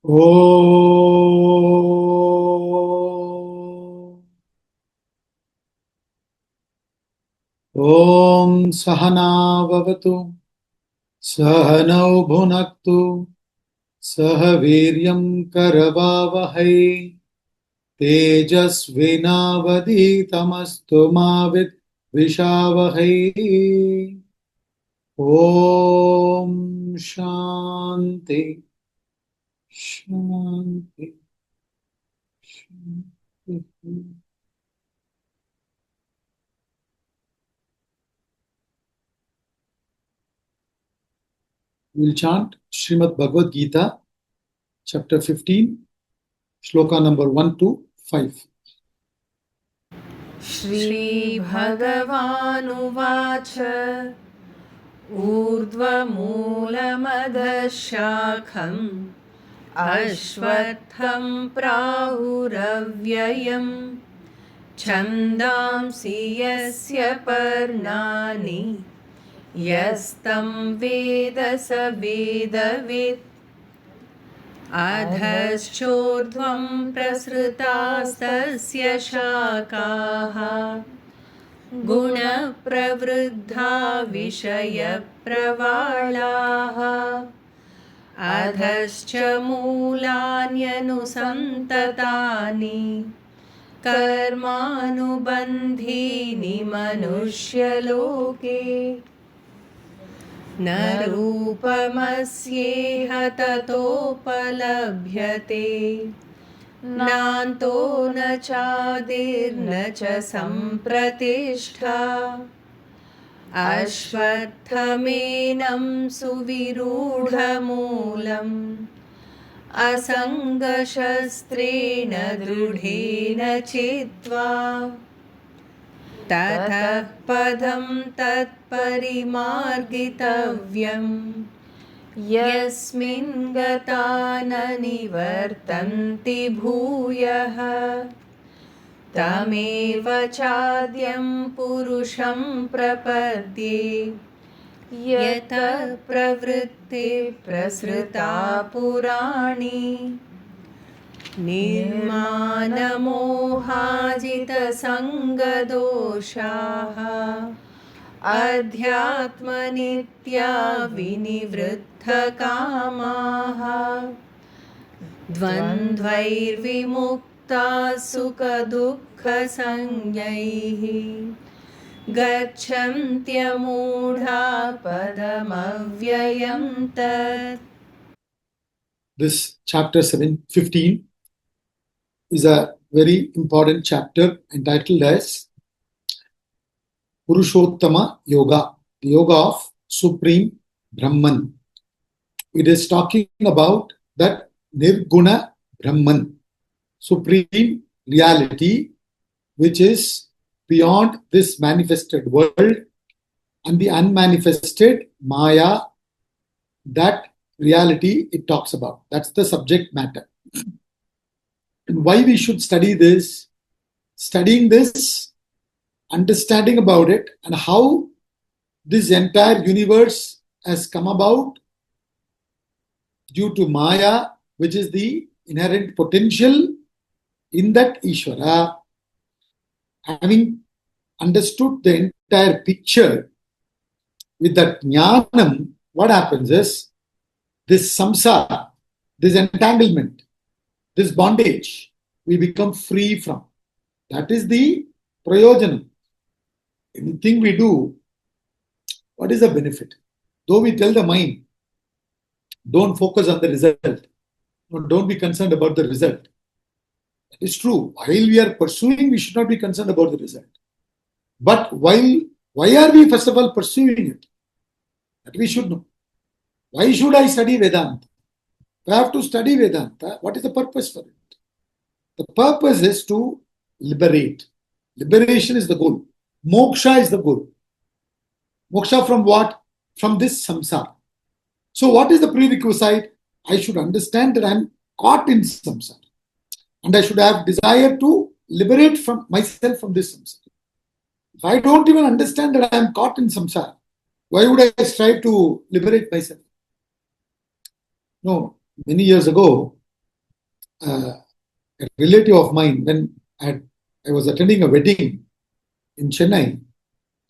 ॐ सहना भवतु सहनौ भुनक्तु सह वीर्यं करवावहै तेजस्विनावधीतमस्तु मा विद्विषावहै। ॐ शान्ति शान्ति शान्ति। We'll chant Srimad Bhagavad Gita Chapter 15, Shloka number 1 to 5. Shri Bhagavanuvāca Urdhvamūlamadhashakham Ashvatham Prahuravyayam Chandamsi yasya parnani Yastam Veda Savedavid Adhaschordhvam prasrutastasya shakaha Guna pravruddha vishaya pravalaha Adhascha mulānyanusantatani Karmanubandhini manushya-loke Na rūpamasyeha tatopalabhyate Nanto na chadir na cha sampratishtha Ashvatthaменam suvirudhamulam Asangashastrena drudhena chitva Tatah padam tat parimargitavyam Yasmin gata na nivartanti bhuyah Tameva chadyam purusham prapadye Yata pravritti prasrita purani Nirmanamohajita sangadoshaha Adhyatmanitya vinivrittha kamaha Dvandvair vimukta sukha dukkha sanyaihi Gacchantya-mudha padamavyayam tat. This chapter 15 is a very important chapter entitled as Purushottama Yoga, the yoga of Supreme Brahman. It is talking about that Nirguna Brahman, supreme reality, which is beyond this manifested world and the unmanifested Maya, that reality it talks about. That's the subject matter. And why we should study this? Studying this, understanding about it, and how this entire universe has come about due to Maya, which is the inherent potential in that Ishvara. Having understood the entire picture with that jnanam, what happens is this samsara, this entanglement, this bondage, we become free from. That is the prayojanam. Anything we do, what is the benefit? Though we tell the mind, don't focus on the result. No, don't be concerned about the result. That is true. While we are pursuing, we should not be concerned about the result. But why are we first of all pursuing it? That we should know. Why should I study Vedanta? If I have to study Vedanta, what is the purpose for it? The purpose is to liberate. Liberation is the goal. Moksha is the goal. Moksha from what? From this samsara. So what is the prerequisite? I should understand that I am caught in samsara. And I should have desire to liberate from myself from this samsara. If I don't even understand that I am caught in samsara, why would I strive to liberate myself? No, many years ago, a relative of mine, when I was attending a wedding in Chennai,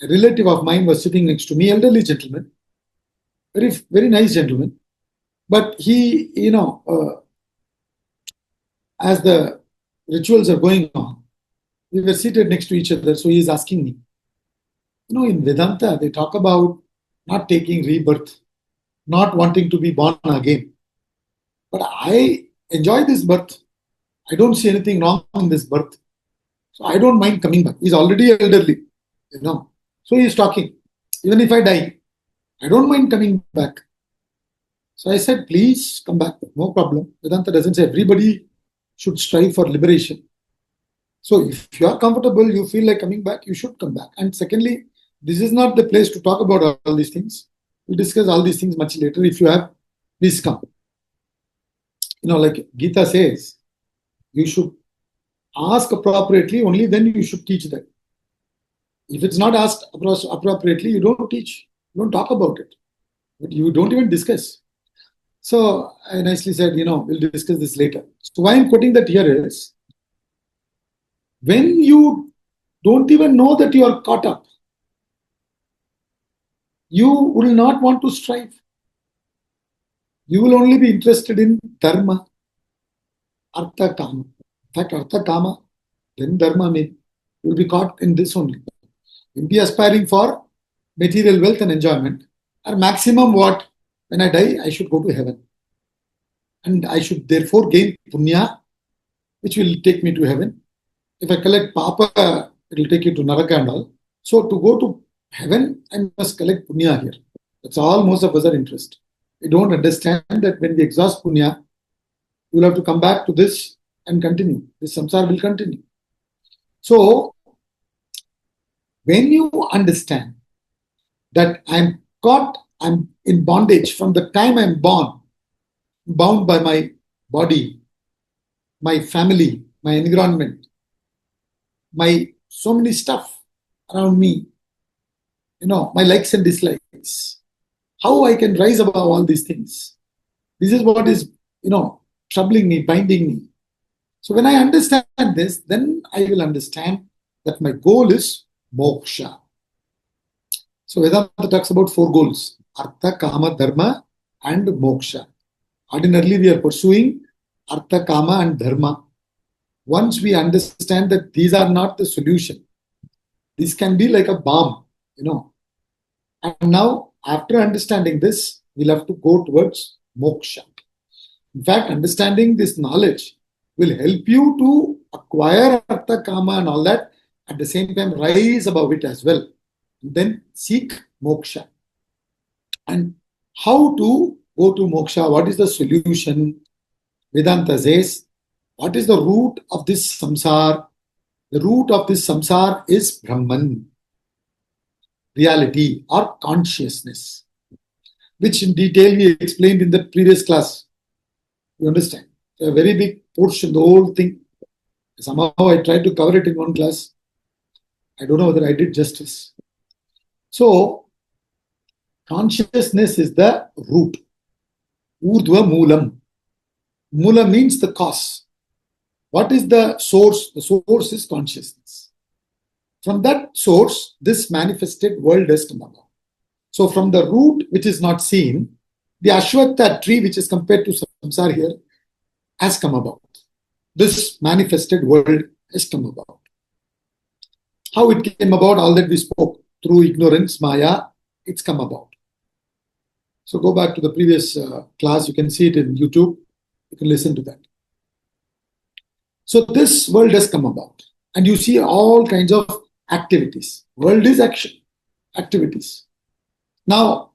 a relative of mine was sitting next to me, elderly gentleman, very, very nice gentleman. But he, as the rituals are going on, we were seated next to each other. So he is asking me, in Vedanta, they talk about not taking rebirth, not wanting to be born again. But I enjoy this birth. I don't see anything wrong in this birth. So I don't mind coming back. He's already elderly, So he's talking. Even if I die, I don't mind coming back. So I said, please come back. No problem. Vedanta doesn't say everybody should strive for liberation. So if you are comfortable, you feel like coming back, you should come back. And secondly, this is not the place to talk about all these things. We'll discuss all these things much later. If you have, please come. Like Gita says, you should ask appropriately, only then you should teach that. If it's not asked appropriately, you don't teach. You don't talk about it. But you don't even discuss. So I nicely said, we'll discuss this later. So why I'm quoting that here is, when you don't even know that you are caught up, you will not want to strive. You will only be interested in dharma, artha, kama. In fact, artha, kama, then dharma mean. You will be caught in this only. You will be aspiring for material wealth and enjoyment. Or maximum what? When I die, I should go to heaven. And I should therefore gain punya, which will take me to heaven. If I collect papa, it will take you to naraka and all. So to go to heaven, I must collect punya here. That's all most of us are interested. We don't understand that when we exhaust punya, you will have to come back to this and continue. This samsara will continue. So, when you understand that I'm in bondage from the time I'm born, bound by my body, my family, my environment, my so many stuff around me, my likes and dislikes, how I can rise above all these things. This is what is, troubling me, binding me. So when I understand this, then I will understand that my goal is moksha. So Vedanta talks about 4 goals: artha, kama, dharma, and moksha. Ordinarily, we are pursuing artha, kama, and dharma. Once we understand that these are not the solution, this can be like a bomb, And now, after understanding this, we'll have to go towards moksha. In fact, understanding this knowledge will help you to acquire artha, kama, and all that. At the same time, rise above it as well. And then seek moksha. And how to go to moksha? What is the solution? Vedanta says, what is the root of this samsara? The root of this samsara is Brahman, reality or consciousness, which in detail we explained in the previous class. You understand? A very big portion, the whole thing. Somehow I tried to cover it in one class. I don't know whether I did justice. So, consciousness is the root. Urdhva moolam. Mula means the cause. What is the source? The source is consciousness. From that source, this manifested world has come about. So from the root which is not seen, the Ashwatha tree which is compared to samsara here has come about. This manifested world has come about. How it came about, all that we spoke, through ignorance, maya, it's come about. So go back to the previous class, you can see it in YouTube, you can listen to that. So this world has come about, and you see all kinds of activities. World is action, activities. Now,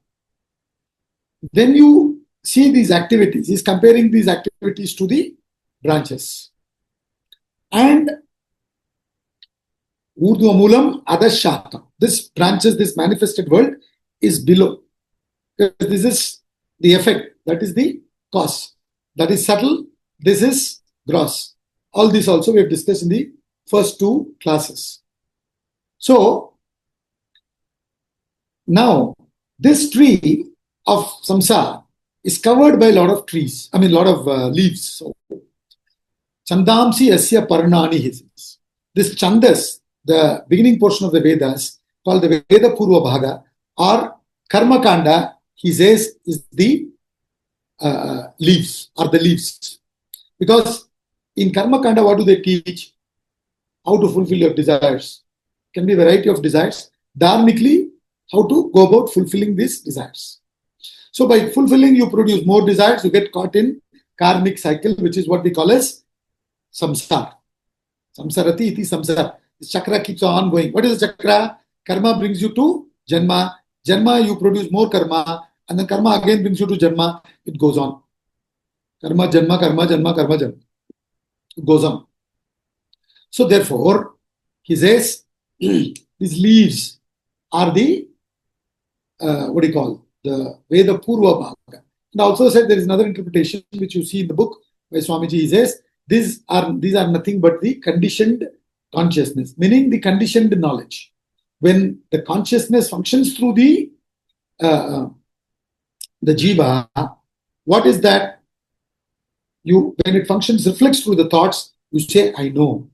when you see these activities, he's comparing these activities to the branches. And Urdhva Moolam Adashata. This branches, this manifested world is below. This is the effect, that is the cause. That is subtle, this is gross. All this also we have discussed in the first 2 classes. So, now this tree of samsara is covered by a lot of trees, lot of leaves. So, Chandamsi Asya Parnani, he says. This Chandas, the beginning portion of the Vedas, called the Veda Purva Bhaga, or Karma Kanda, he says, is the leaves, or the leaves. Because in Karma Kanda, what do they teach? How to fulfill your desires. Can be a variety of desires. Dharmically, how to go about fulfilling these desires. So by fulfilling, you produce more desires, you get caught in karmic cycle, which is what we call as samsara. Samsarati iti samsara. The chakra keeps on going. What is the chakra? Karma brings you to janma. Janma, you produce more karma, and then karma again brings you to janma. It goes on. Karma, janma, karma, janma, karma, janma. It goes on. So therefore, he says, these leaves are the, what do you call, the Veda Purva Bhaga. And also said there is another interpretation which you see in the book by Swamiji. He says, these are nothing but the conditioned consciousness, meaning the conditioned knowledge. When the consciousness functions through the jiva, what is that? When it functions, reflects through the thoughts, you say, I know.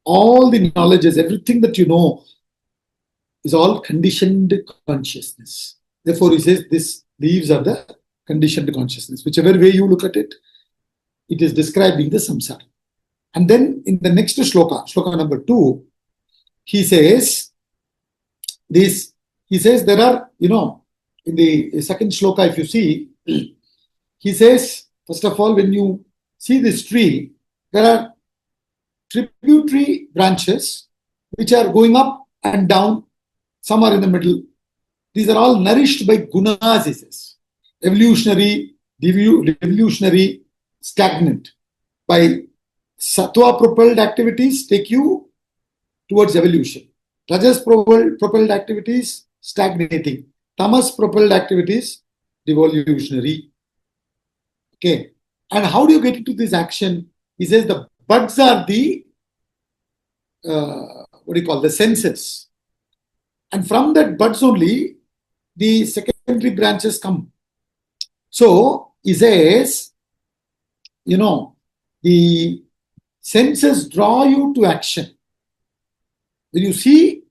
All the knowledges, everything that you know is all conditioned consciousness. Therefore, he says these leaves are the conditioned consciousness. Whichever way you look at it, it is describing the samsara. And then in the next shloka number 2, he says there are, in the second shloka, if you see, he says, first of all, when you see this tree, there are tributary branches which are going up and down. Some are in the middle. These are all nourished by gunas, he says. Evolutionary, stagnant. By sattva propelled activities take you towards evolution. Rajas propelled activities, stagnating. Tamas propelled activities, devolutionary. Okay. And how do you get into this action? He says the buds are the, the senses. And from that buds only, the secondary branches come. So, he says, the senses draw you to action. When you see,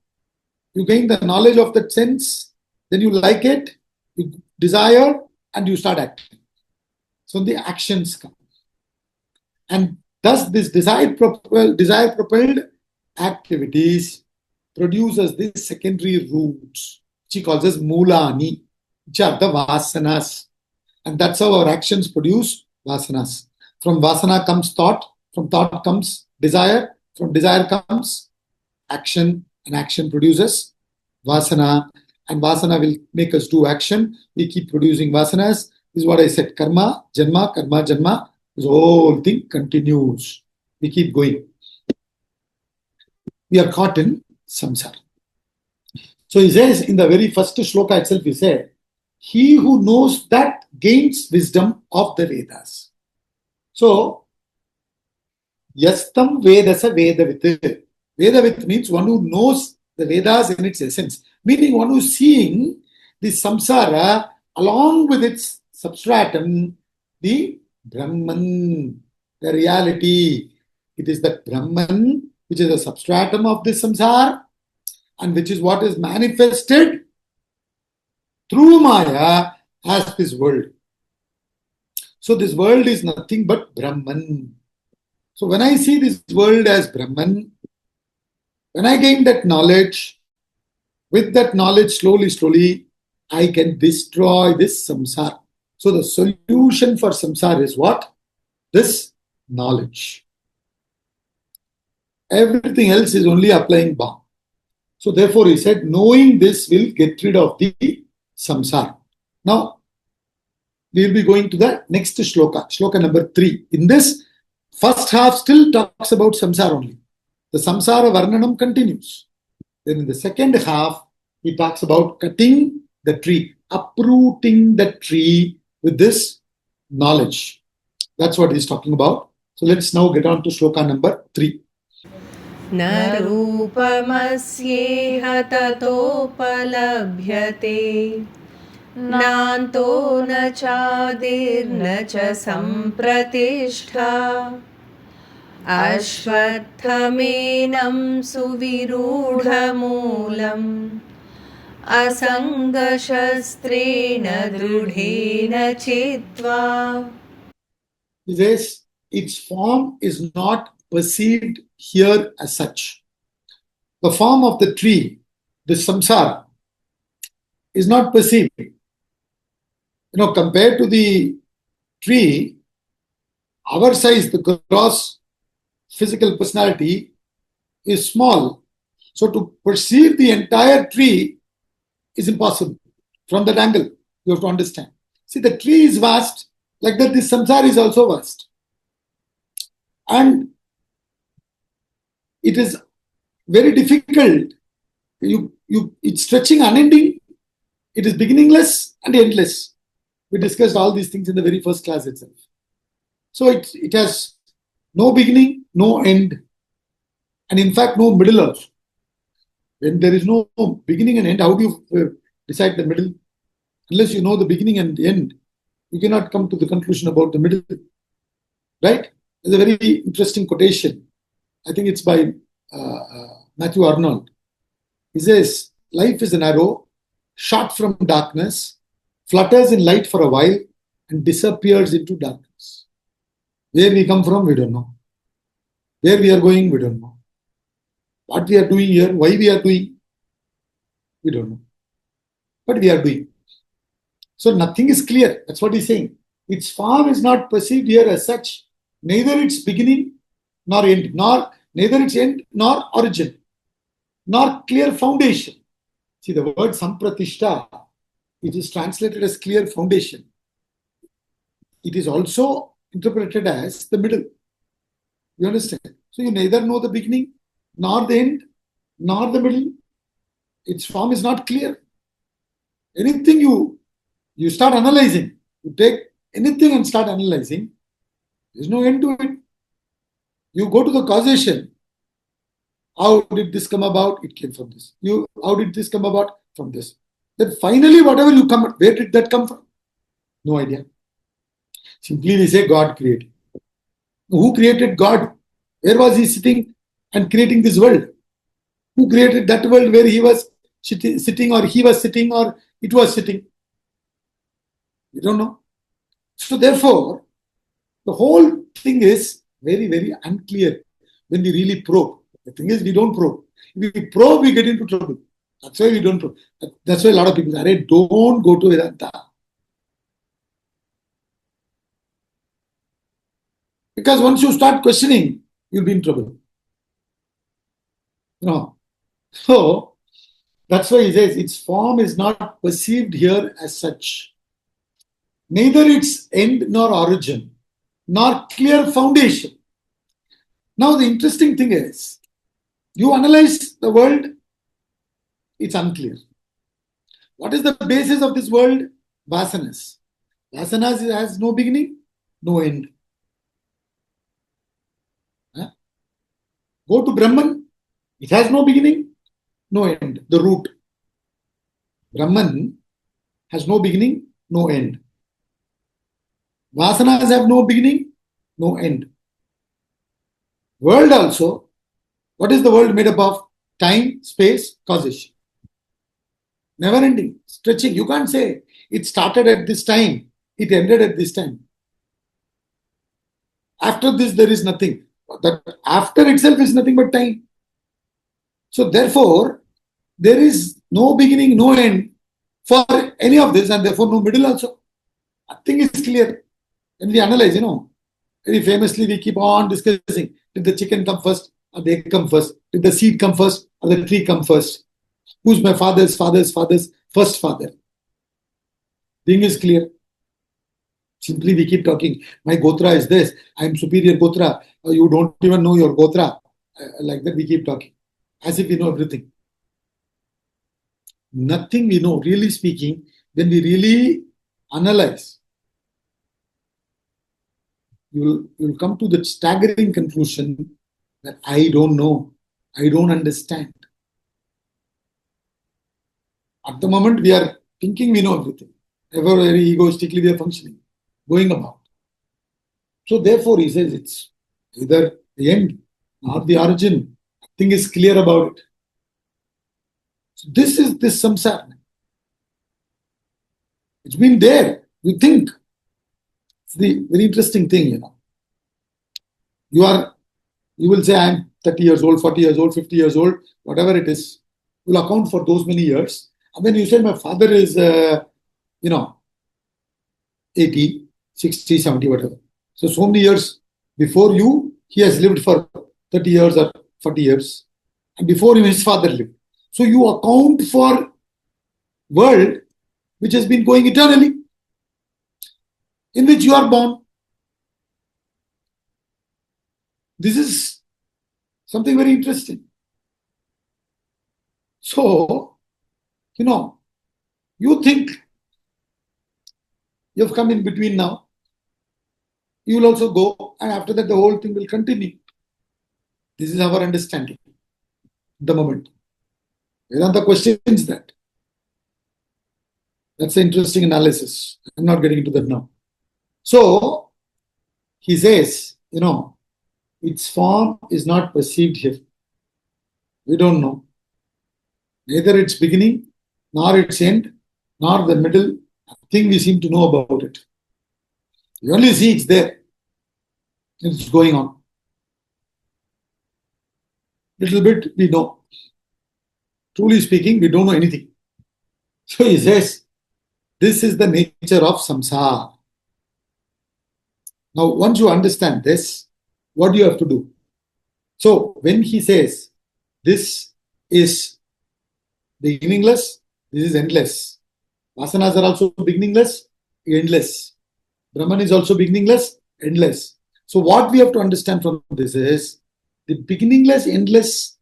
you gain the knowledge of that sense, then you like it, you desire, and you start acting. So the actions come. And thus this desire-propelled activities produces these secondary roots, which he calls as mulani, which are the vasanas. And that's how our actions produce vasanas. From vasana comes thought, from thought comes desire, from desire comes action, and action produces vasana, and vasana will make us do action. We keep producing vasanas. This is what I said, karma, janma. This whole thing continues. We keep going. We are caught in samsara. So he says in the very first shloka itself, he said, he who knows that gains wisdom of the Vedas. So, yastam vedasa vedavit. Vedavit means one who knows the Vedas in its essence, meaning one who is seeing the samsara along with its substratum, the Brahman, the reality. It is that Brahman which is a substratum of this samsara and which is what is manifested through Maya as this world. So this world is nothing but Brahman. So when I see this world as Brahman, when I gain that knowledge, with that knowledge slowly, I can destroy this samsara. So the solution for samsara is what? This knowledge. Everything else is only applying balm. So therefore he said, knowing this will get rid of the samsara. Now, we will be going to the next shloka number 3. In this, first half still talks about samsara only. The samsara varnanam continues. Then in the second half, he talks about cutting the tree, uprooting the tree with this knowledge. That's what he's talking about. So let's now get on to shloka number 3. न रूपमस्येह ततोपलभ्यते नान्तो न चादिर्न च सम्प्रतिष्ठा अश्वत्थमेनं सुविरूढमूलम् असङ्गशस्त्रेण दृढेन चित्वा. He says, its form is not perceived here as such. The form of the tree, the samsara, is not perceived. Compared to the tree, our size, the gross physical personality, is small. So to perceive the entire tree is impossible from that angle. You have to understand. See, the tree is vast, like that this samsara is also vast. And it is very difficult. It's stretching unending. It is beginningless and endless. We discussed all these things in the very first class itself. So it has no beginning, no end, and in fact no middle also. When there is no beginning and end, how do you decide the middle? Unless you know the beginning and the end, you cannot come to the conclusion about the middle. Right? There's a very interesting quotation. I think it's by Matthew Arnold. He says, life is an arrow shot from darkness, flutters in light for a while, and disappears into darkness. Where we come from, we don't know. Where we are going, we don't know. What we are doing here, why we are doing, we don't know. But we are doing. So nothing is clear. That's what he's saying. Its form is not perceived here as such. Neither its beginning nor end, neither its end nor origin, nor clear foundation. See, the word sampratishta, it is translated as clear foundation. It is also interpreted as the middle. You understand? So you neither know the beginning, nor the end, nor the middle. Its form is not clear. Anything you start analyzing, you take anything and start analyzing, there's no end to it. You go to the causation. How did this come about? It came from this. How did this come about? From this. Then finally, whatever you come, where did that come from? No idea. Simply we say God created. Who created God? Where was he sitting and creating this world? Who created that world where he was sitting, or he was sitting, or it was sitting? We don't know. So therefore, the whole thing is very, very unclear when we really probe. The thing is, we don't probe. If we probe, we get into trouble. That's why we don't probe. That's why a lot of people say, don't go to Vedanta. Because once you start questioning, you'll be in trouble. So that's why he says its form is not perceived here as such. Neither its end nor origin, nor clear foundation. Now the interesting thing is, you analyze the world, it's unclear. What is the basis of this world? Vasanas. Vasanas has no beginning, no end. Go to Brahman, it has no beginning, no end. The root. Brahman has no beginning, no end. Vasanas have no beginning, no end. World also, what is the world made up of? Time, space, causation. Never ending, stretching. You can't say it started at this time, it ended at this time. After this, there is nothing. That after itself is nothing but time. So therefore, there is no beginning, no end for any of this, and therefore no middle also. Nothing is clear. When we analyze, very famously we keep on discussing, did the chicken come first or the egg come first? Did the seed come first or the tree come first? Who's my father's first father? Thing is clear. Simply we keep talking, my gotra is this, I am superior gotra, you don't even know your gotra. Like that we keep talking, as if we know everything. Nothing we know, really speaking, when we really analyze, you will come to the staggering conclusion that I don't know, I don't understand. At the moment we are thinking we know everything. Ever very egoistically we are functioning, going about. So therefore he says it's either the end, not the origin. Nothing is clear about it. So this is this samsara. It's been there. You think. It's the very interesting thing, You will say, I'm 30 years old, 40 years old, 50 years old, whatever it is. You'll account for those many years. And then you say, my father is, 80, 60, 70, whatever. So many years before you, he has lived for 30 years or 40 years. And before him, his father lived. So you account for world which has been going eternally, in which you are born. This is something very interesting. So, you think you've come in between now. You will also go, and after that, the whole thing will continue. This is our understanding at the moment. Vedanta questions that. That's an interesting analysis. I'm not getting into that now. So, he says, its form is not perceived here. We don't know. Neither its beginning, nor its end, nor the middle. Nothing we seem to know about it. We only see it's there. It's going on. Little bit we know. Truly speaking, we don't know anything. So he says, this is the nature of samsara. Now, once you understand this, what do you have to do? So, when he says, this is beginningless, this is endless. Vasanas are also beginningless, endless. Brahman is also beginningless, endless. So, what we have to understand from this is, the beginningless, endless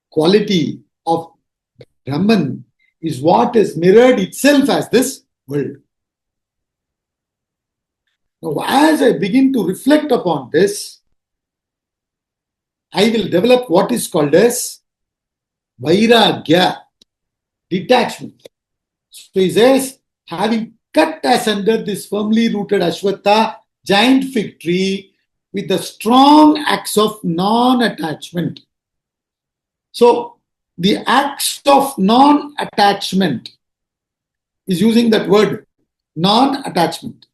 quality of Brahman is what has mirrored itself as this world. Now, as I begin to reflect upon this, I will develop what is called as vairagya, detachment. So he says, having cut asunder this firmly rooted Ashwatha, giant fig tree, with the strong axe of non-attachment. So the axe of non-attachment is using that word, non-attachment.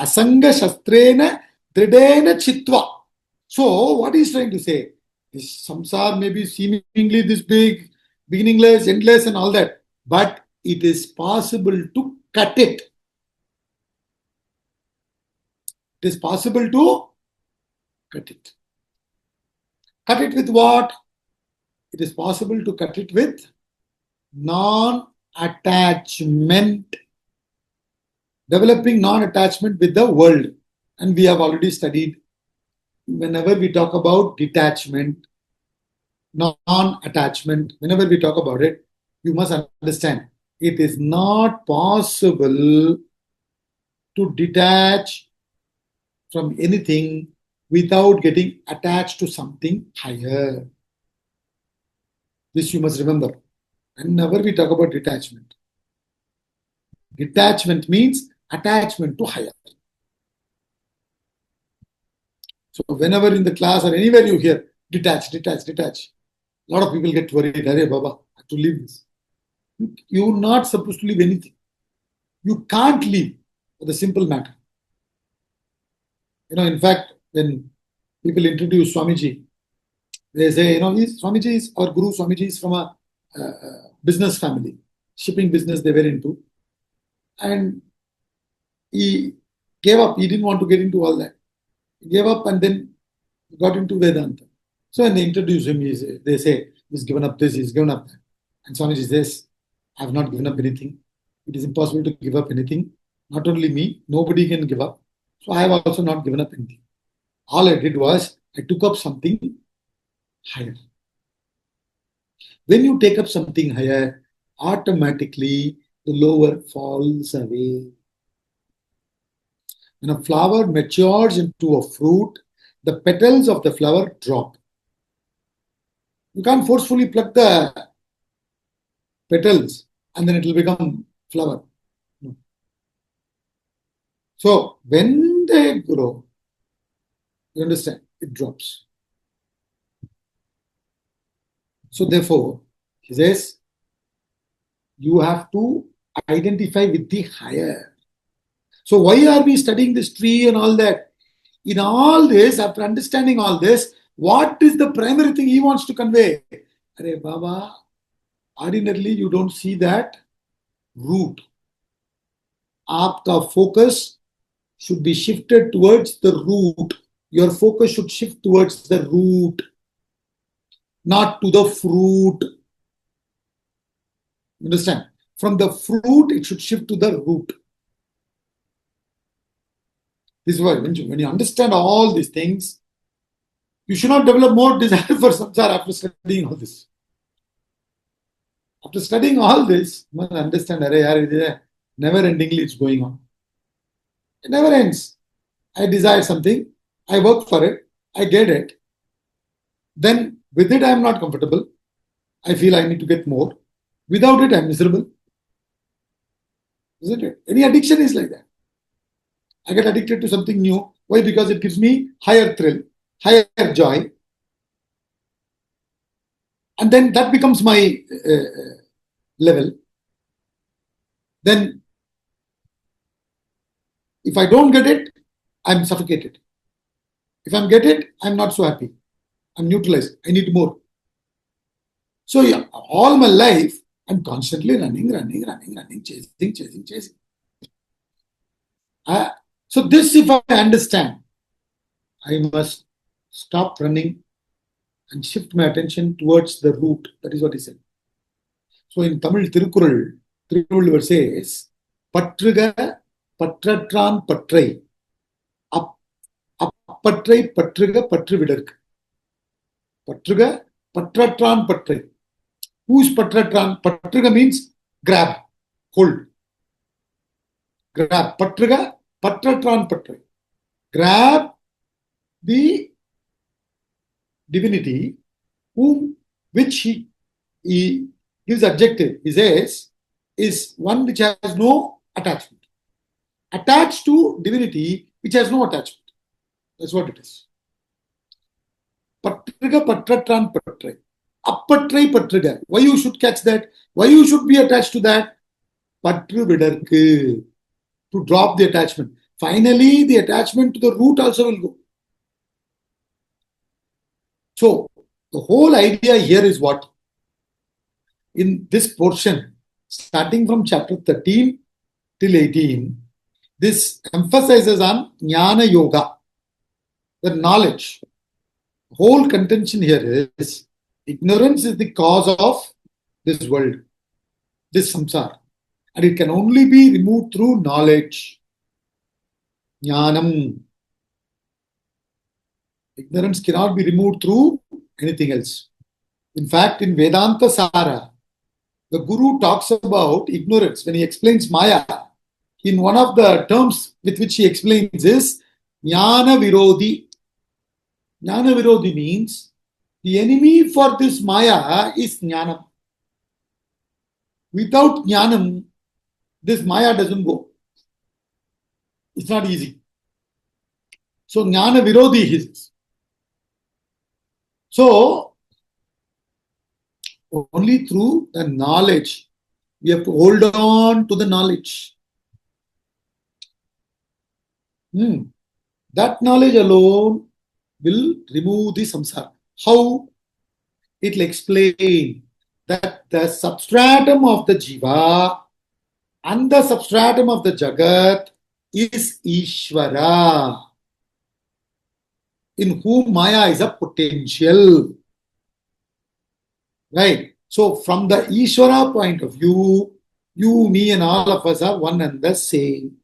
Asanga shastrena dridena chitva. So what he's trying to say, this samsara may be seemingly this big, beginningless, endless and all that, but it is possible to cut it. It is possible to cut it. Cut it with what? It is possible to cut it with non-attachment. Developing non-attachment with the world. And we have already studied, whenever we talk about detachment, non-attachment, whenever we talk about it, you must understand, it is not possible to detach from anything without getting attached to something higher. This you must remember. Whenever we talk about detachment, detachment means attachment to higher. So whenever in the class or anywhere you hear detach, detach, detach, a lot of people get worried. Arey Baba, I have to leave this. You're not supposed to leave anything. You can't leave for the simple matter. In fact, when people introduce Swamiji, they say, Swamiji is, or Guru Swamiji is from a business family, shipping business they were into. And he gave up. He didn't want to get into all that. He gave up and then got into Vedanta. So when they introduce him, they say, he's given up this, he's given up that. And Swamiji says, I have not given up anything. It is impossible to give up anything. Not only me, nobody can give up. So I have also not given up anything. All I did was, I took up something higher. When you take up something higher, automatically the lower falls away. When a flower matures into a fruit, the petals of the flower drop. You can't forcefully pluck the petals and then it will become flower. No. So when they grow, you understand, it drops. So therefore, he says, you have to identify with the higher. So why are we studying this tree and all that? In all this, after understanding all this, what is the primary thing he wants to convey? Arey Baba, ordinarily you don't see that root. Aapka focus should be shifted towards the root. Your focus should shift towards the root, not to the fruit. Understand? From the fruit, it should shift to the root. This is why when you understand all these things, you should not develop more desire for samsara after studying all this. After studying all this, you must understand, never endingly it's going on. It never ends. I desire something, I work for it, I get it. Then with it, I am not comfortable. I feel I need to get more. Without it, I am miserable. Isn't it? Any addiction is like that. I get addicted to something new. Why? Because it gives me higher thrill, higher joy. And then that becomes my level. Then if I don't get it, I'm suffocated. If I get it, I'm not so happy. I'm neutralized. I need more. So yeah, all my life, I'm constantly running, chasing. So this, if I understand, I must stop running and shift my attention towards the root. That is what he said. So in Tamil Tirukkural says, Patruga Patratran Patrai. Appatrai Patruga Patru Vidark. Patruga Patratran Patrai. Who is Patratran? Patruga means grab, hold. Grab. Patruga Patratran Patrai. Grab the divinity which he gives adjective. He says is one which has no attachment. Attached to divinity which has no attachment. That's what it is. Patriga Patratran Patrai. Appatrai Patriga. Why you should catch that? Why you should be attached to that? Patru Vidarku. To drop the attachment. Finally, the attachment to the root also will go. So, the whole idea here is what? In this portion, starting from chapter 13 till 18, this emphasizes on Jnana Yoga, the knowledge. Whole contention here is ignorance is the cause of this world, this samsara. And it can only be removed through knowledge. Jnanam. Ignorance cannot be removed through anything else. In fact, in Vedanta Sara, the Guru talks about ignorance when he explains Maya. In one of the terms with which he explains is Jnana Virodhi. Jnana Virodhi means the enemy for this Maya is Jnanam. Without Jnanam, this Maya doesn't go. It's not easy. So Jnana Virodhi is. So only through the knowledge, we have to hold on to the knowledge. That knowledge alone will remove the samsara. How? It will explain that the substratum of the jiva and the substratum of the jagat is Ishvara, in whom Maya is a potential. Right? So, from the Ishvara point of view, you, me, and all of us are one and the same.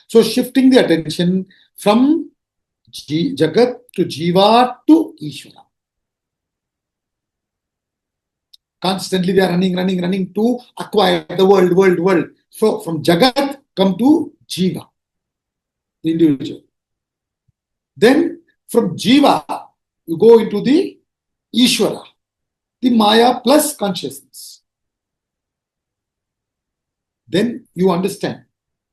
So, shifting the attention from Jagat to Jiva to Ishvara. Constantly they are running to acquire the world. So, from Jagat come to Jiva, the individual. Then, from Jiva, you go into the Ishvara, the Maya plus consciousness. Then you understand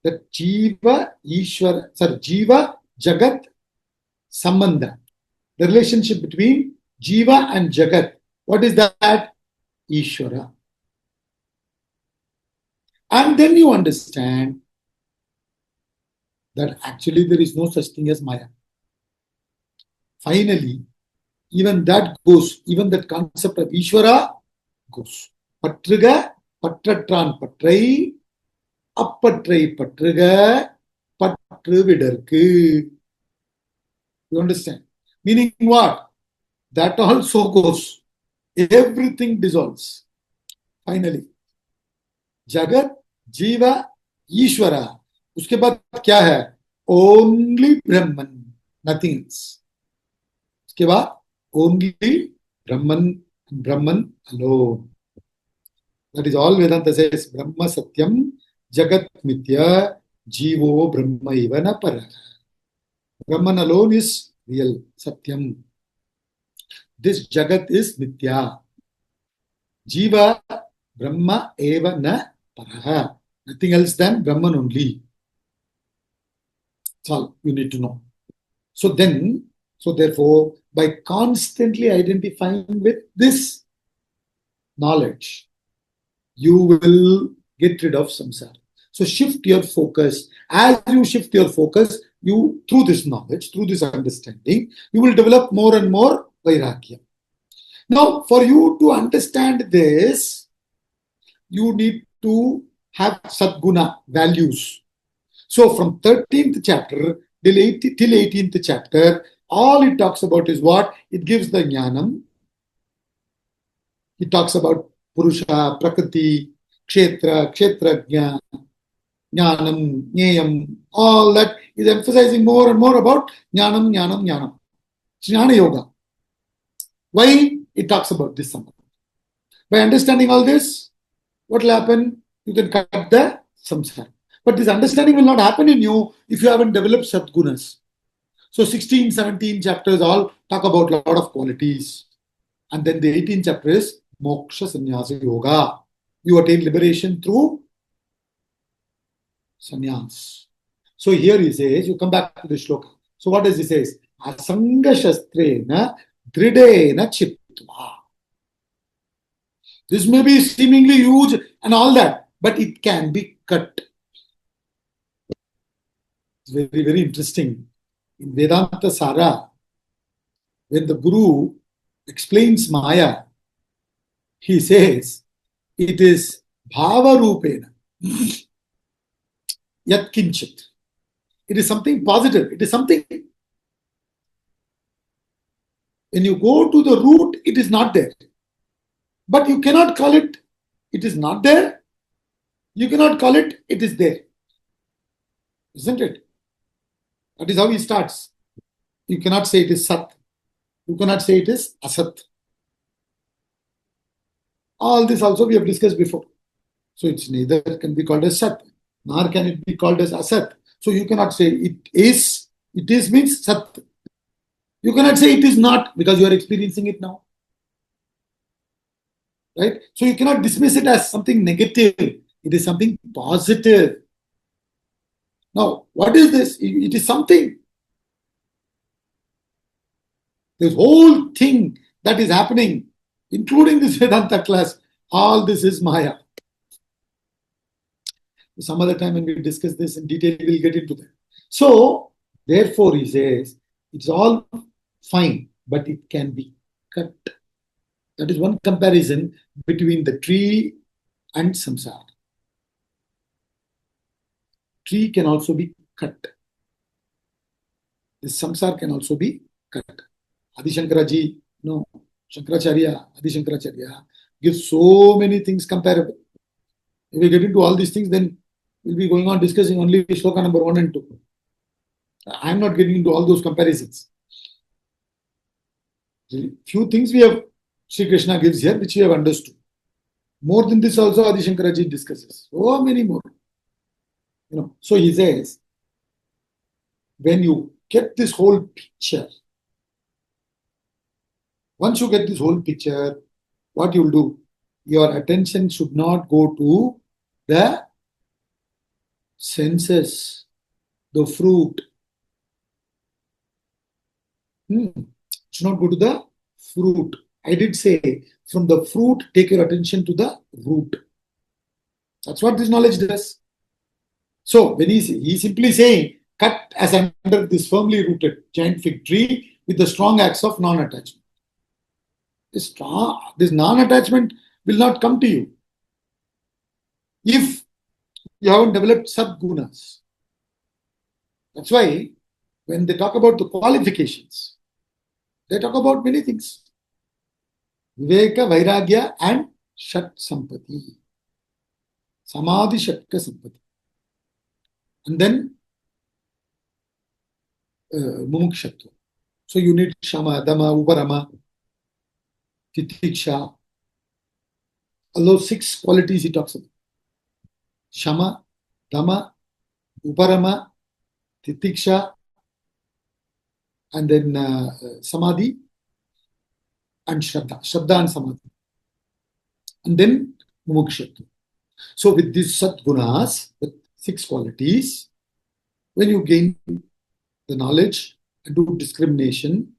that Jiva, Ishvara, Jiva, Jagat, Sambandha, the relationship between Jiva and Jagat. What is that? Ishvara. And then you understand that actually there is no such thing as Maya. Finally, even that goes, even that concept of Ishvara goes. Patriga, patratran patrai, appatrai patriga, patru vidarku. You understand? Meaning what? That also goes. Everything dissolves. Finally, Jagat, Jiva, Ishvara. उसके बाद क्या है? Only Brahman, nothing else. उसके बाद only Brahman, Brahman alone. That is all Vedanta says. Brahma Satyam, Jagat Mithya, Jivo Brahma Ivana Para. Brahman alone is real, Satyam. This Jagat is Mithya. Jiva Brahma Eva Na Paraha. Nothing else than Brahman only. That's all you need to know. So therefore, by constantly identifying with this knowledge, you will get rid of samsara. So shift your focus. As you shift your focus, you, through this knowledge, through this understanding, you will develop more and more vairagya. Now, for you to understand this, you need to have sadguna, values. So from 13th chapter till 18th chapter, all it talks about is what? It gives the jnanam. It talks about Purusha, Prakriti, Kshetra, Kshetrajna, Jnanam, Jneyam, all that is emphasizing more and more about Jnanam, Jnanam, Jnanam. It's Jnana Yoga. Why? It talks about this samsara. By understanding all this, what will happen? You can cut the samsara. But this understanding will not happen in you if you haven't developed sadgunas. So 16, 17 chapters all talk about a lot of qualities. And then the 18th chapter is Moksha Sannyasa Yoga. You attain liberation through sannyas. So here he says, you come back to the shloka. So what does he say? Asanga shastrena dridena chittva. This may be seemingly huge and all that, but it can be cut. It's very, very interesting. In Vedanta Sara, when the Guru explains Maya, he says, it is bhava rupena, yat kinchit. It is something positive. It is something. When you go to the root, it is not there. But you cannot call it, it is not there. You cannot call it, it is there. Isn't it? That is how he starts. You cannot say it is Sat. You cannot say it is Asat. All this also we have discussed before. So it's neither can be called as Sat, nor can it be called as Asat. So you cannot say it is means Sat. You cannot say it is not because you are experiencing it now. Right? So you cannot dismiss it as something negative. It is something positive. Now, what is this? It is something. This whole thing that is happening, including this Vedanta class, all this is Maya. Some other time when we discuss this in detail, we'll get into that. So, therefore, he says, it's all fine, but it can be cut. That is one comparison between the tree and samsara. Tree can also be cut. The samsara can also be cut. Adi Shankaraji, no, Adi Shankaracharya gives so many things comparable. If we get into all these things, then we'll be going on discussing only shloka number 1 and 2. I'm not getting into all those comparisons. Few things we have, Sri Krishna gives here, which we have understood. More than this also Adi Shankaraji discusses. So many more. So he says, when you get this whole picture, once you get this whole picture, what you will do? Your attention should not go to the senses, the fruit. Should not go to the fruit. I did say from the fruit, take your attention to the root. That's what this knowledge does. So when he's simply saying, cut as under this firmly rooted giant fig tree with the strong acts of non-attachment. This non-attachment will not come to you if you haven't developed sadgunas. That's why when they talk about the qualifications, they talk about many things. Viveka, Vairagya and Shat Sampati. Samadhi Shatka Sampati. And then Mumukshatva. So you need Shama, Dama, Uparama, Titiksha. All those 6 qualities he talks about. Shama, Dama, Uparama, Titiksha, and then Samadhi and Shraddha. Shraddha and Samadhi. And then Mumukshatva. So with these Satgunas, with 6 qualities, when you gain the knowledge and do discrimination,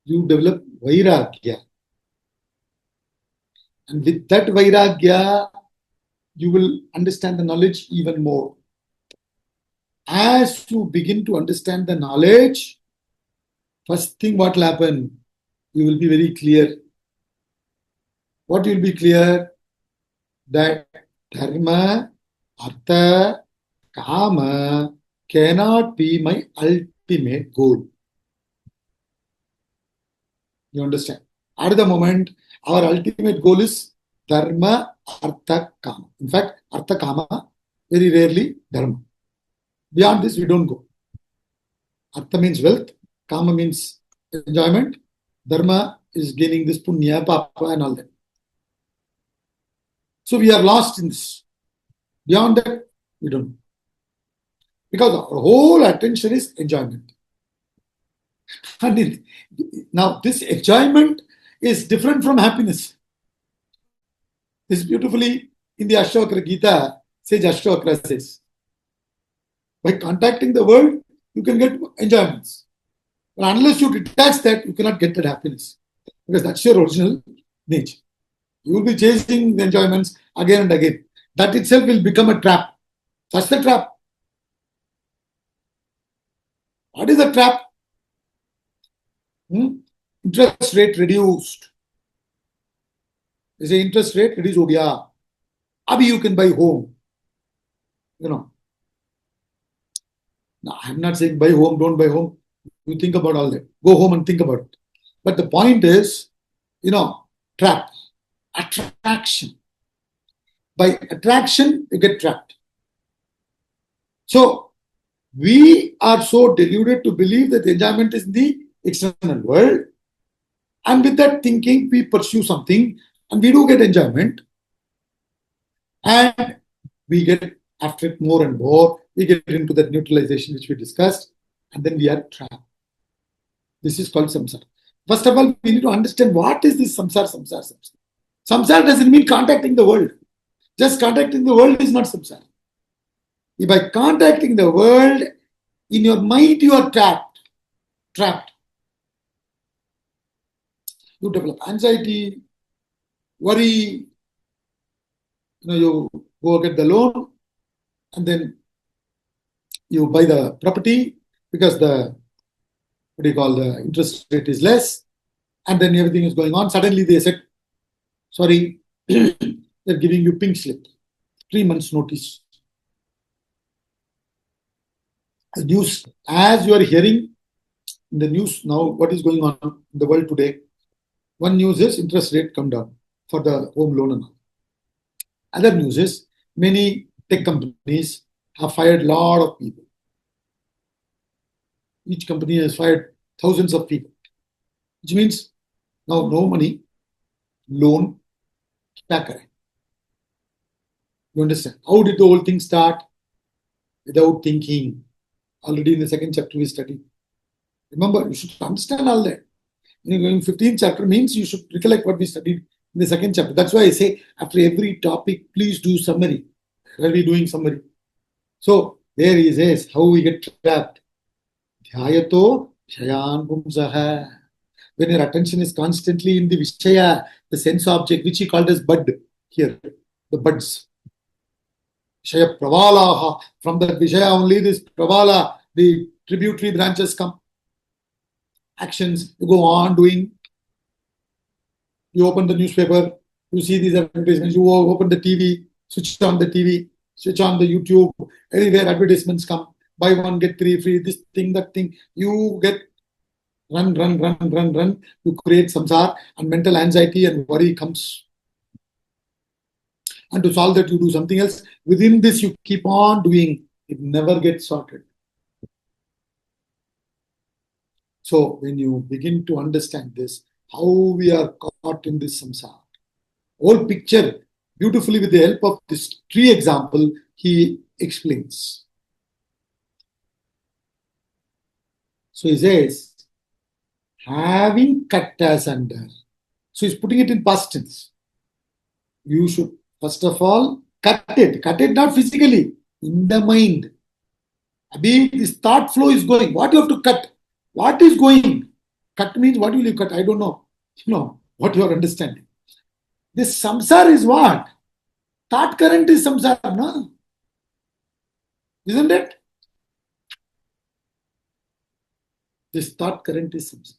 you develop Vairagya. And with that Vairagya, you will understand the knowledge even more. As you begin to understand the knowledge, first thing what will happen, you will be very clear. What will be clear? That dharma, artha, kama cannot be my ultimate goal. You understand? At the moment, our ultimate goal is dharma, artha, kama. In fact, artha, kama, very rarely dharma. Beyond this, we don't go. Artha means wealth, kama means enjoyment, dharma is gaining this punya, papa, and all that. So we are lost in this. Beyond that, we don't know. Because our whole attention is enjoyment. And now this enjoyment is different from happiness. This beautifully in the Ashtavakra Gita, Sage Ashtavakra says, by contacting the world, you can get enjoyments. But unless you detach that, you cannot get that happiness. Because that's your original nature. You will be chasing the enjoyments again and again. That itself will become a trap. That's the trap. What is the trap? Interest rate reduced. They say interest rate reduced ho gaya. Abhi you can buy home. You know. Now, I'm not saying buy home, don't buy home. You think about all that. Go home and think about it. But the point is, trap. Attraction. By attraction, you get trapped. So, we are so deluded to believe that enjoyment is in the external world. And with that thinking, we pursue something and we do get enjoyment. And we get after it more and more. We get into that neutralization which we discussed. And then we are trapped. This is called samsara. First of all, we need to understand what is this samsara. Samsara doesn't mean contacting the world. Just contacting the world is not samsara. If by contacting the world, in your mind you are trapped. You develop anxiety, worry, you go get the loan, and then you buy the property because the interest rate is less, and then everything is going on. Suddenly they said, sorry, they're giving you pink slip, 3 months notice. The news, as you are hearing in the news now, what is going on in the world today? One news is interest rate come down for the home loan and all. Other news is many tech companies have fired a lot of people. Each company has fired thousands of people, which means now no money, loan, kya kare? You understand? How did the whole thing start? Without thinking. Already in the 2nd chapter we studied. Remember, you should understand all that. When you're going 15th chapter means you should recollect what we studied in the 2nd chapter. That's why I say after every topic, please do summary. Where are we doing summary? So there he says how we get trapped. Dhyayato shayan pumsaha. when your attention is constantly in the Vishaya, the sense object, which he called as bud here, the buds. Vishaya Pravalaha. From that Vishaya only this Pravala, the tributary branches come. Actions, you go on doing. You open the newspaper, you see these advertisements, you open the TV, switch on the TV, switch on the YouTube, everywhere advertisements come. Buy one, get three free, this thing, that thing. You get run. You create samsara and mental anxiety and worry comes. And to solve that, you do something else. Within this, you keep on doing. It never gets sorted. So when you begin to understand this, how we are caught in this samsara, whole picture beautifully with the help of this tree example, he explains. So he says, having cut asunder. So he's putting it in past tense. You should first of all cut it not physically, in the mind. Abhi, this thought flow is going. What you have to cut? What is going? Cut means what will you cut? I don't know. You know what you are understanding. This samsara is what? Thought current is samsara, no? Isn't it? This thought current is samsara.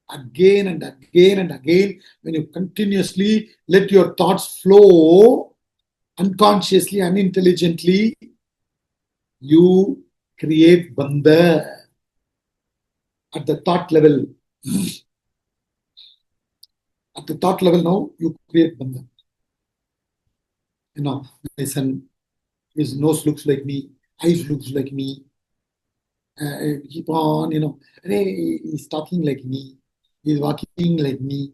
Again and again and again, when you continuously let your thoughts flow unconsciously, unintelligently, you create bandha at the thought level. At the thought level now, you create bandha. You know, my son, his nose looks like me, eyes looks like me. Keep on, he's talking like me, he's walking like me.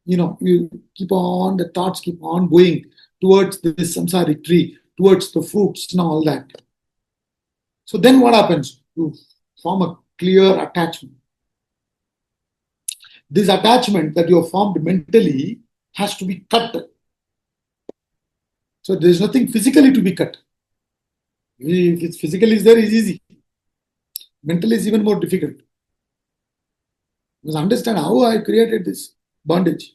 You keep on, the thoughts keep on going towards this samsaric tree, towards the fruits and all that. So then what happens? You form a clear attachment. This attachment that you have formed mentally has to be cut. So there is nothing physically to be cut. If it's physically is there, it's easy. Mental is even more difficult. You must understand how I created this bondage.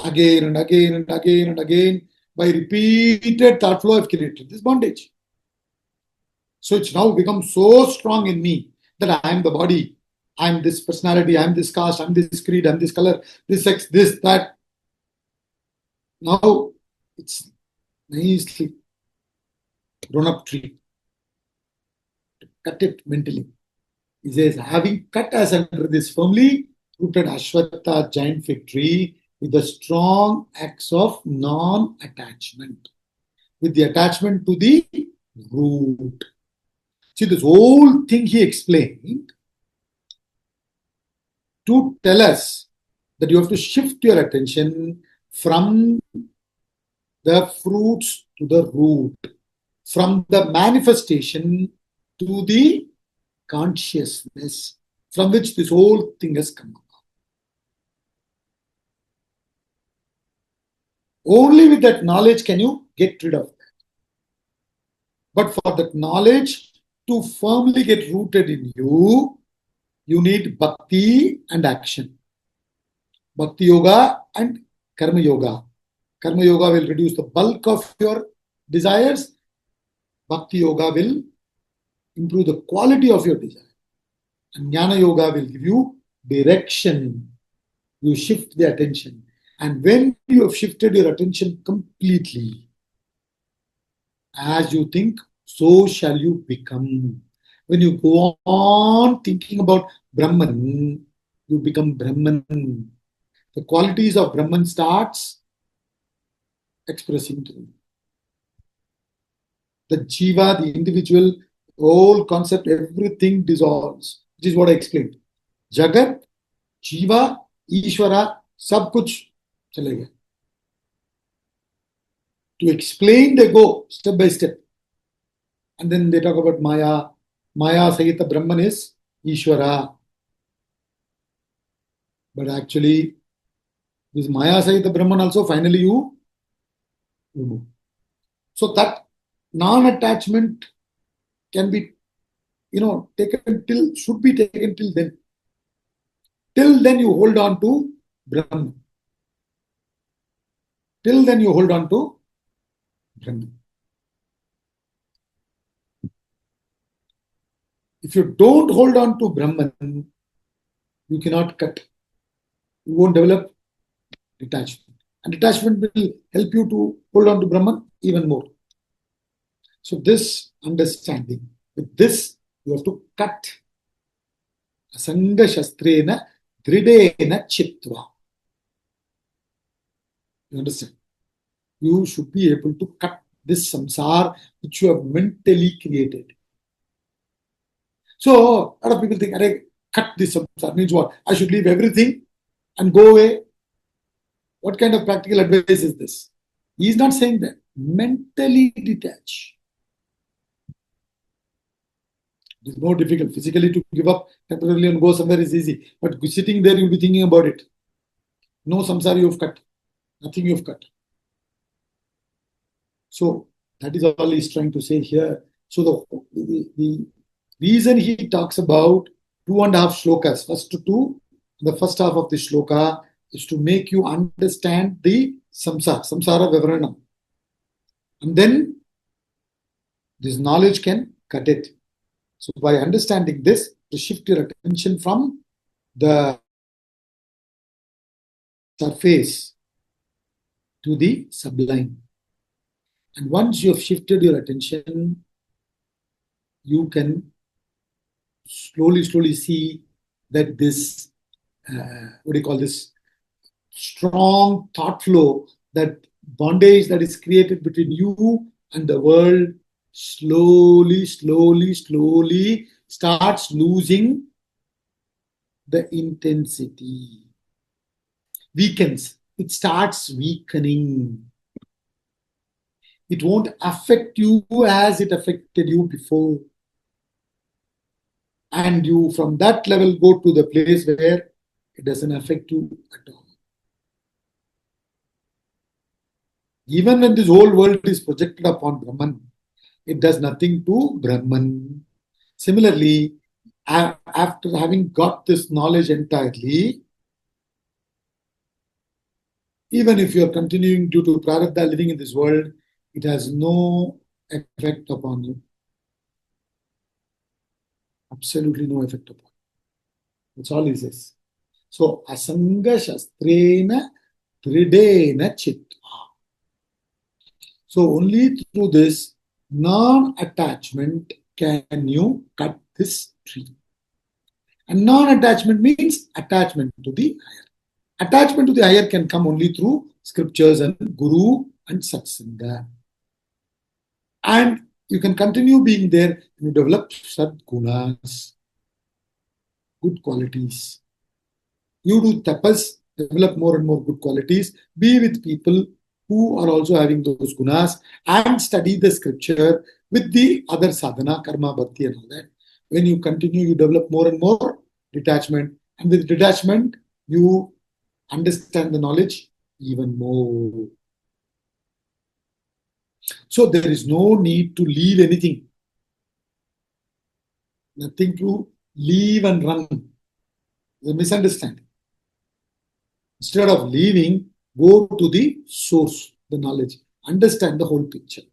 Again and again and again and again, by repeated thought flow, I've created this bondage. So it's now become so strong in me that I am the body, I am this personality, I am this caste, I am this creed, I am this color, this sex, this, that. Now it's nicely grown up tree. Cut it mentally. He says, having cut asunder this firmly rooted Ashwatha giant fig tree with the strong axe of non-attachment, with the attachment to the root. See, this whole thing he explained to tell us that you have to shift your attention from the fruits to the root, from the manifestation to the consciousness from which this whole thing has come about. Only with that knowledge can you get rid of that. But for that knowledge to firmly get rooted in you, you need bhakti and action. Bhakti yoga and karma yoga. Karma yoga will reduce the bulk of your desires. Bhakti yoga will improve the quality of your desire. And jnana yoga will give you direction. You shift the attention. And when you have shifted your attention completely, as you think, so shall you become. When you go on thinking about Brahman, you become Brahman. The qualities of Brahman starts expressing through. The jiva, the individual, whole concept, everything dissolves. Which is what I explained. Jagat, jiva, Ishvara, sab kuch chale gaya. To explain, they go step by step. And then they talk about Maya. Maya Sahita Brahman is Ishvara. But actually, this Maya Sahita Brahman also finally you remove. So that non-attachment can be taken till, should be taken till then. Till then you hold on to Brahman. Till then you hold on to Brahman. If you don't hold on to Brahman, you cannot cut. You won't develop detachment. And detachment will help you to hold on to Brahman even more. So this understanding, with this, you have to cut. Asanga shastrena dridena chitva. You understand? You should be able to cut this samsara which you have mentally created. So a lot of people think, cut this samsara means what? I should leave everything and go away. What kind of practical advice is this? He is not saying that. Mentally detach. It is more difficult. Physically to give up temporarily and go somewhere is easy. But sitting there, you'll be thinking about it. No samsara you have cut. Nothing you have cut. So that is all he's trying to say here. So the reason he talks about 2.5 shlokas, first two, the first half of the shloka is to make you understand the samsara vivaranam. And then this knowledge can cut it. So by understanding this, to shift your attention from the surface to the sublime. And once you have shifted your attention, you can slowly see that this, what do you call this, strong thought flow, that bondage that is created between you and the world slowly starts losing the intensity, weakens. It starts weakening. It won't affect you as it affected you before. And you, from that level, go to the place where it doesn't affect you at all. Even when this whole world is projected upon Brahman, it does nothing to Brahman. Similarly, after having got this knowledge entirely, even if you are continuing due to prarabdha living in this world, it has no effect upon you. Absolutely no effect upon you. That's all he says. So, asanga shastrena tridena chitva. So, only through this non-attachment can you cut this tree. And non-attachment means attachment to the higher. Attachment to the higher can come only through scriptures and guru and satsanga. And you can continue being there when you develop sadgunas, good qualities. You do tapas, develop more and more good qualities, be with people who are also having those gunas, and study the scripture with the other sadhana, karma, bhakti and all that. When you continue, you develop more and more detachment. And with detachment, you understand the knowledge even more. So there is no need to leave anything. Nothing to leave and run. It's a misunderstanding. Instead of leaving, go to the source, the knowledge. Understand the whole picture.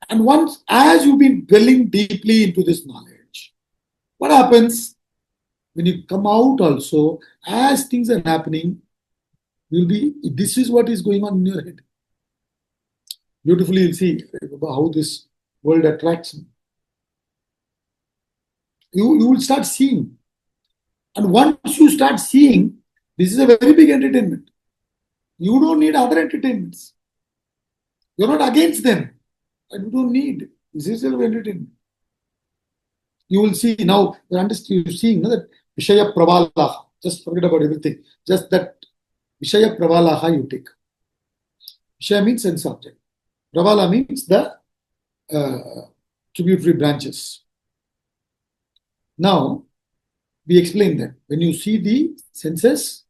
And once, as you've been dwelling deeply into this knowledge, what happens when you come out also, as things are happening, this is what is going on in your head. Beautifully, you'll see how this world attracts me. You will start seeing. And once you start seeing, this is a very big entertainment. You don't need other entertainments. You're not against them. And you don't need. This is still entertainment. You will see now, you're seeing that Vishaya Pravalaha. Just forget about everything. Just that Vishaya Pravalaha you take. Vishaya means sense object. Pravala means the tributary branches. Now, we explain that when you see the senses,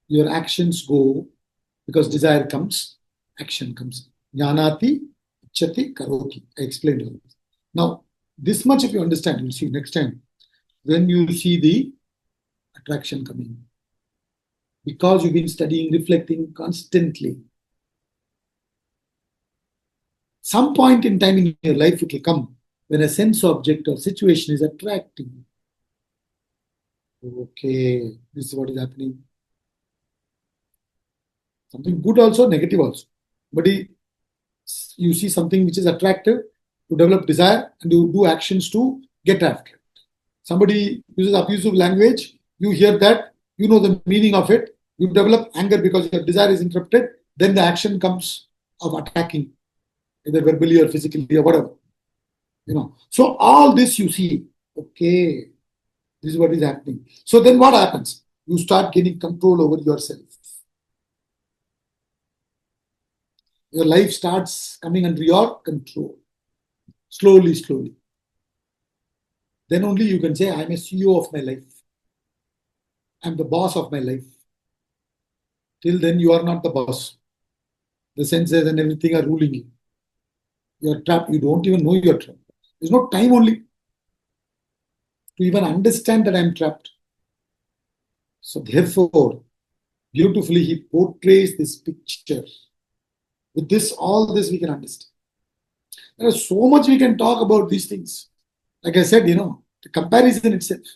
your actions go, because desire comes, action comes. Jnanati, ichchati, karoti. I explained all this. Now, this much if you understand, you'll see next time when you see the attraction coming. Because you've been studying, reflecting constantly. Some point in time in your life it will come when a sense object or situation is attracting. Okay, this is what is happening. Something good also, negative also. But you see something which is attractive, you develop desire and you do actions to get after it. Somebody uses abusive language, you hear that, you know the meaning of it, you develop anger because your desire is interrupted, then the action comes of attacking, either verbally or physically or whatever. So all this you see, okay, this is what is happening. So then what happens? You start gaining control over yourself. Your life starts coming under your control. Slowly, slowly. Then only you can say, I'm a CEO of my life. I'm the boss of my life. Till then, you are not the boss. The senses and everything are ruling you. You are trapped. You don't even know you're trapped. There's no time only to even understand that I'm trapped. So therefore, beautifully, he portrays this picture. With this, all this we can understand. There is so much we can talk about these things. Like I said, the comparison itself.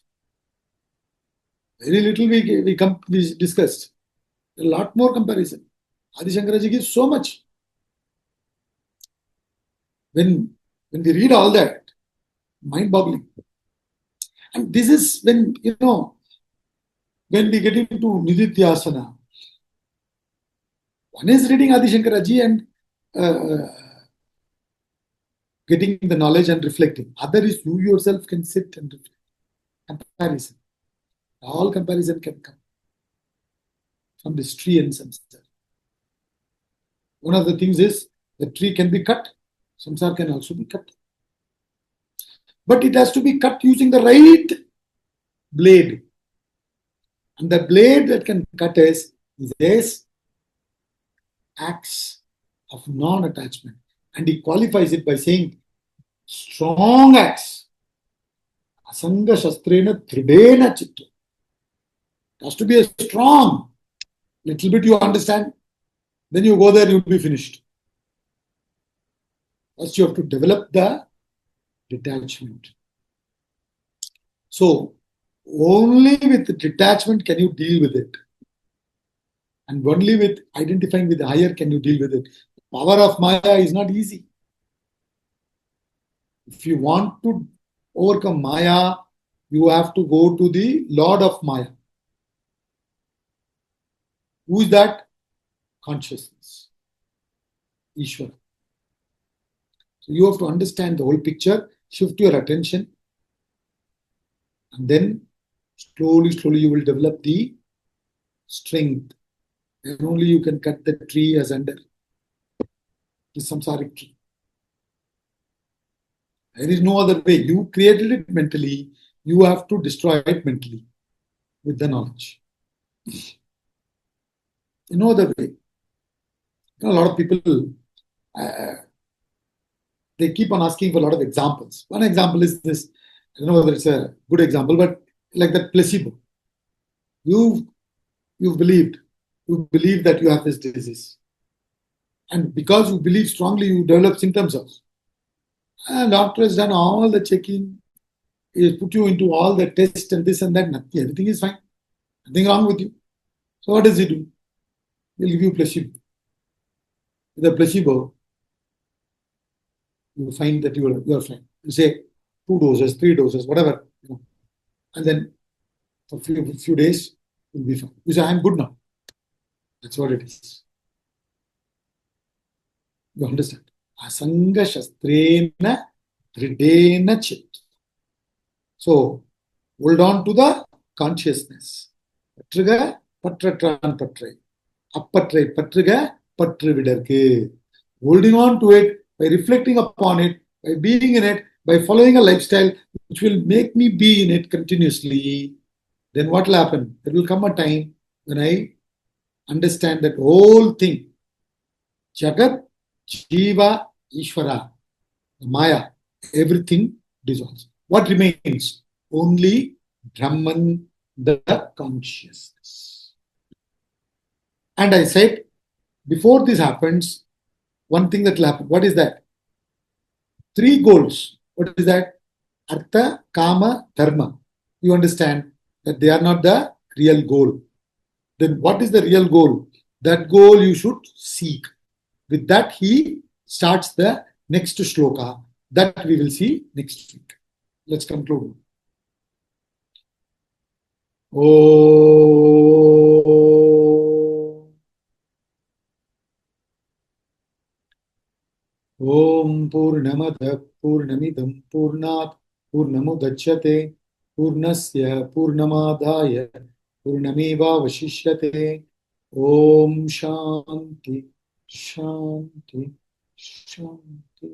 Very little we discussed. A lot more comparison. Adi Shankaraji gives so much. When we read all that, mind-boggling. And this is when we get into Nididhyasana. One is reading Adi Shankaraji and getting the knowledge and reflecting. Other is you yourself can sit and reflect. Comparison. All comparison can come from this tree and samsara. One of the things is the tree can be cut. Samsara can also be cut. But it has to be cut using the right blade. And the blade that can cut is this axe of non-attachment. And he qualifies it by saying, strong axe. Asanga shastrena dridena chitta. It has to be a strong. Little bit you understand, then you go there, you'll be finished. First, you have to develop the detachment. So, only with the detachment can you deal with it. And only with identifying with the higher can you deal with it. The power of Maya is not easy. If you want to overcome Maya, you have to go to the Lord of Maya. Who is that? Consciousness. Ishvara. So you have to understand the whole picture, shift your attention, and then slowly, slowly you will develop the strength. And only you can cut the tree as under the samsaric tree. There is no other way. You created it mentally. You have to destroy it mentally with the knowledge. No other way. A lot of people, they keep on asking for a lot of examples. One example is this. I don't know whether it's a good example, but like that placebo. You believed. You believe that you have this disease. And because you believe strongly, you develop symptoms also. And doctor has done all the checking, he put you into all the tests and this and that, nothing, everything is fine. Nothing wrong with you. So what does he do? He'll give you placebo. With the placebo, you find that you're fine. You say 2 doses, 3 doses, whatever, and then for a few days, you'll be fine. You say, I'm good now. That's what it is. You understand? Asanga shastrena dridena chit. So, hold on to the consciousness. Patriga, patratran patrai. Appatrai, patriga, patru vidarke. Holding on to it, by reflecting upon it, by being in it, by following a lifestyle which will make me be in it continuously, then what will happen? There will come a time when I understand that whole thing, Jagat, Jiva, Ishvara, Maya, everything dissolves. What remains? Only Brahman, the consciousness. And I said, before this happens, one thing that will happen. What is that? Three goals. What is that? Artha, Kama, Dharma. You understand that they are not the real goal. Then what is the real goal? That goal you should seek. With that, he starts the next shloka that we will see next week. Let's conclude. Om Purnamada Purnamidam Purnat Purnamudachyate Purnasya Purnamadaya Purnameva Vashishyate. Om Shanti Shanti Shanti.